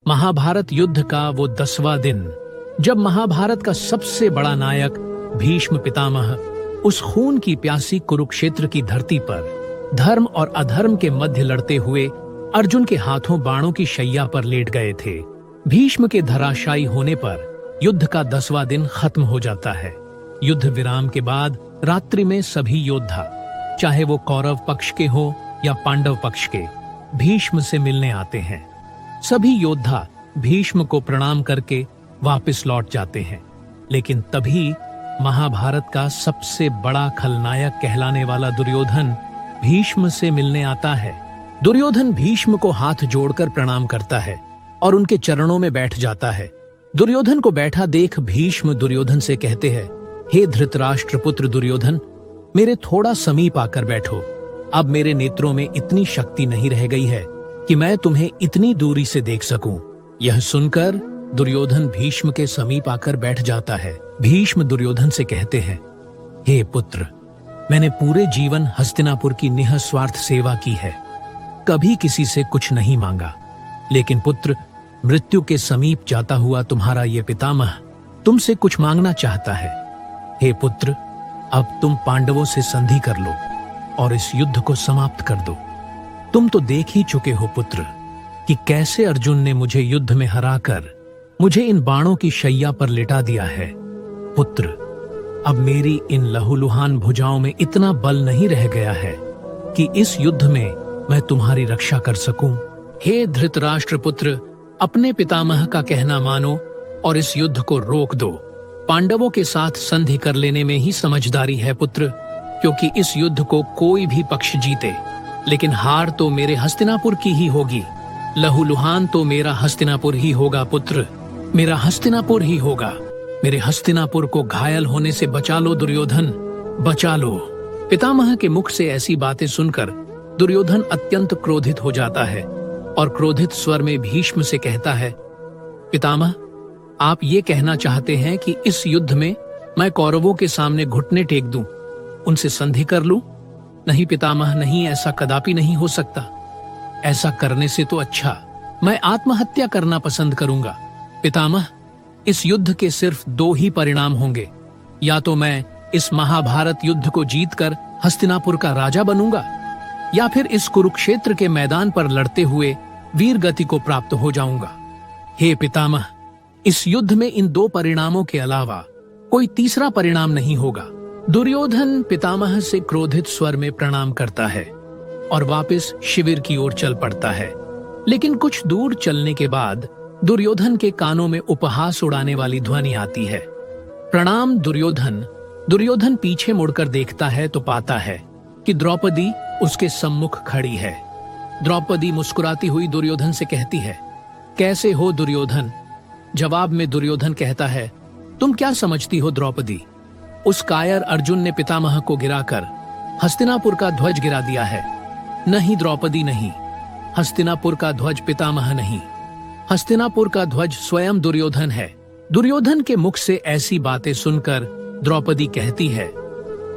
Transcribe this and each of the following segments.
महाभारत युद्ध का वो 10वां दिन, जब महाभारत का सबसे बड़ा नायक भीष्म पितामह उस खून की प्यासी कुरुक्षेत्र की धरती पर धर्म और अधर्म के मध्य लड़ते हुए अर्जुन के हाथों बाणों की शैया पर लेट गए थे। भीष्म के धराशायी होने पर युद्ध का 10वां दिन खत्म हो जाता है। युद्ध विराम के बाद रात्रि में सभी योद्धा, चाहे वो कौरव पक्ष के हो या पांडव पक्ष के, भीष्म से मिलने आते हैं। सभी योद्धा भीष्म को प्रणाम करके वापस लौट जाते हैं। लेकिन तभी महाभारत का सबसे बड़ा खलनायक कहलाने वाला दुर्योधन भीष्म से मिलने आता है। दुर्योधन भीष्म को हाथ जोड़कर प्रणाम करता है और उनके चरणों में बैठ जाता है। दुर्योधन को बैठा देख भीष्म दुर्योधन से कहते हैं, हे धृतराष्ट्र पुत्र दुर्योधन, मेरे थोड़ा समीप आकर बैठो। अब मेरे नेत्रों में इतनी शक्ति नहीं रह गई है कि मैं तुम्हें इतनी दूरी से देख सकूं। यह सुनकर दुर्योधन भीष्म के समीप आकर बैठ जाता है। भीष्म दुर्योधन से कहते हैं, हे पुत्र, मैंने पूरे जीवन हस्तिनापुर की निःस्वार्थ सेवा की है, कभी किसी से कुछ नहीं मांगा। लेकिन पुत्र, मृत्यु के समीप जाता हुआ तुम्हारा ये पितामह तुमसे कुछ मांगना चाहता है। हे पुत्र, अब तुम पांडवों से संधि कर लो और इस युद्ध को समाप्त कर दो। तुम तो देख ही चुके हो पुत्र कि कैसे अर्जुन ने मुझे युद्ध में हराकर मुझे इन बाणों की शैया पर लिटा दिया है। पुत्र, अब मेरी इन लहूलुहान भुजाओं में इतना बल नहीं रह गया है कि इस युद्ध में मैं तुम्हारी रक्षा कर सकूं। हे धृतराष्ट्र पुत्र, अपने पितामह का कहना मानो और इस युद्ध को रोक दो। पांडवों के साथ संधि कर लेने में ही समझदारी है पुत्र, क्योंकि इस युद्ध को कोई भी पक्ष जीते, लेकिन हार तो मेरे हस्तिनापुर की ही होगी। लहूलुहान तो मेरा हस्तिनापुर ही होगा पुत्र, मेरा हस्तिनापुर ही होगा। मेरे हस्तिनापुर को घायल होने से बचा लो दुर्योधन, बचा लो। पितामह के मुख से ऐसी बातें सुनकर दुर्योधन अत्यंत क्रोधित हो जाता है और क्रोधित स्वर में भीष्म से कहता है, पितामह, आप ये कहना चाहते हैं कि इस युद्ध में मैं कौरवों के सामने घुटने टेक दूं, उनसे संधि कर लूं? नहीं पितामह, नहीं, ऐसा कदापि नहीं हो सकता। ऐसा करने से तो अच्छा मैं आत्महत्या करना पसंद करूंगा। पितामह, इस युद्ध के सिर्फ 2 ही परिणाम होंगे, या तो मैं इस महाभारत युद्ध को जीतकर हस्तिनापुर का राजा बनूंगा, या फिर इस कुरुक्षेत्र के मैदान पर लड़ते हुए वीर गति को प्राप्त हो जाऊंगा। हे पितामह, इस युद्ध में इन 2 परिणामों के अलावा कोई तीसरा परिणाम नहीं होगा। दुर्योधन पितामह से क्रोधित स्वर में प्रणाम करता है और वापस शिविर की ओर चल पड़ता है। लेकिन कुछ दूर चलने के बाद दुर्योधन के कानों में उपहास उड़ाने वाली ध्वनि आती है। प्रणाम दुर्योधन। दुर्योधन पीछे मुड़कर देखता है तो पाता है कि द्रौपदी उसके सम्मुख खड़ी है। द्रौपदी मुस्कुराती हुई दुर्योधन से कहती है, कैसे हो दुर्योधन? जवाब में दुर्योधन कहता है, तुम क्या समझती हो द्रौपदी? उस कायर अर्जुन ने पितामह को गिराकर हस्तिनापुर का ध्वज गिरा दिया है। नहीं द्रौपदी, नहीं, हस्तिनापुर का ध्वज पितामह नहीं, हस्तिनापुर का ध्वज स्वयं दुर्योधन है। दुर्योधन के मुख से ऐसी बातें सुनकर द्रौपदी कहती है,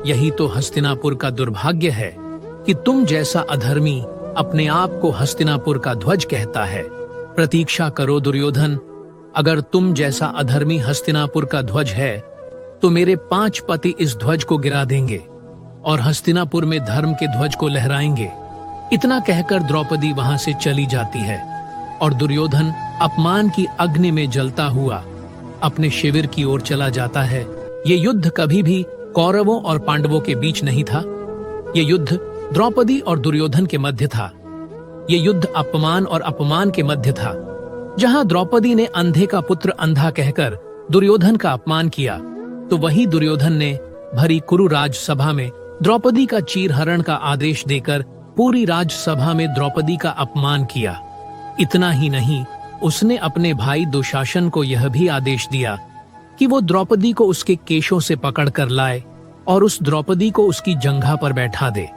यही तो हस्तिनापुर का दुर्भाग्य है कि तुम जैसा अधर्मी अपने आप को हस्तिनापुर का ध्वज कहता है। प्रतीक्षा करो दुर्योधन, अगर तुम जैसा अधर्मी हस्तिनापुर का ध्वज है तो मेरे 5 पति इस ध्वज को गिरा देंगे और हस्तिनापुर में धर्म के ध्वज को लहराएंगे। इतना कहकर द्रौपदी वहां से चली जाती है और दुर्योधन अपमान की अग्नि में जलता हुआ अपने शिविर की ओर चला जाता है। ये युद्ध कभी भी कौरवों और पांडवों के बीच नहीं था। ये युद्ध द्रौपदी और दुर्योधन के मध्य था। ये युद्ध अपमान और अपमान के मध्य था। जहां द्रौपदी ने अंधे का पुत्र अंधा कहकर दुर्योधन का अपमान किया, तो वहीं दुर्योधन ने भरी कुरु राजसभा में द्रौपदी का चीरहरण का आदेश देकर पूरी राजसभा में द्रौपदी का अपमान किया। इतना ही नहीं, उसने अपने भाई दुशासन को यह भी आदेश दिया कि वो द्रौपदी को उसके केशों से पकड़ कर लाए और उस द्रौपदी को उसकी जंघा पर बैठा दे।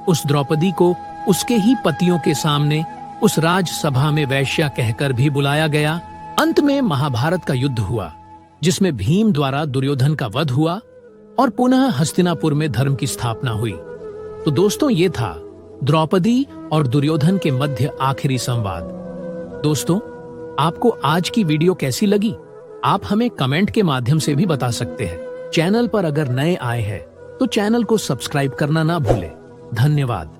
उस द्रौपदी को उसके ही पतियों के सामने उस राजसभा में वैश्या कहकर भी बुलाया गया। अंत में महाभारत का युद्ध हुआ, जिसमें भीम द्वारा दुर्योधन का वध हुआ और पुनः हस्तिनापुर में धर्म की स्थापना हुई। तो दोस्तों, ये था द्रौपदी और दुर्योधन के मध्य आखिरी संवाद। दोस्तों, आपको आज की वीडियो कैसी लगी? आप हमें कमेंट के माध्यम से भी बता सकते हैं। चैनल पर अगर नए आए हैं तो चैनल को सब्सक्राइब करना ना भूलें। धन्यवाद।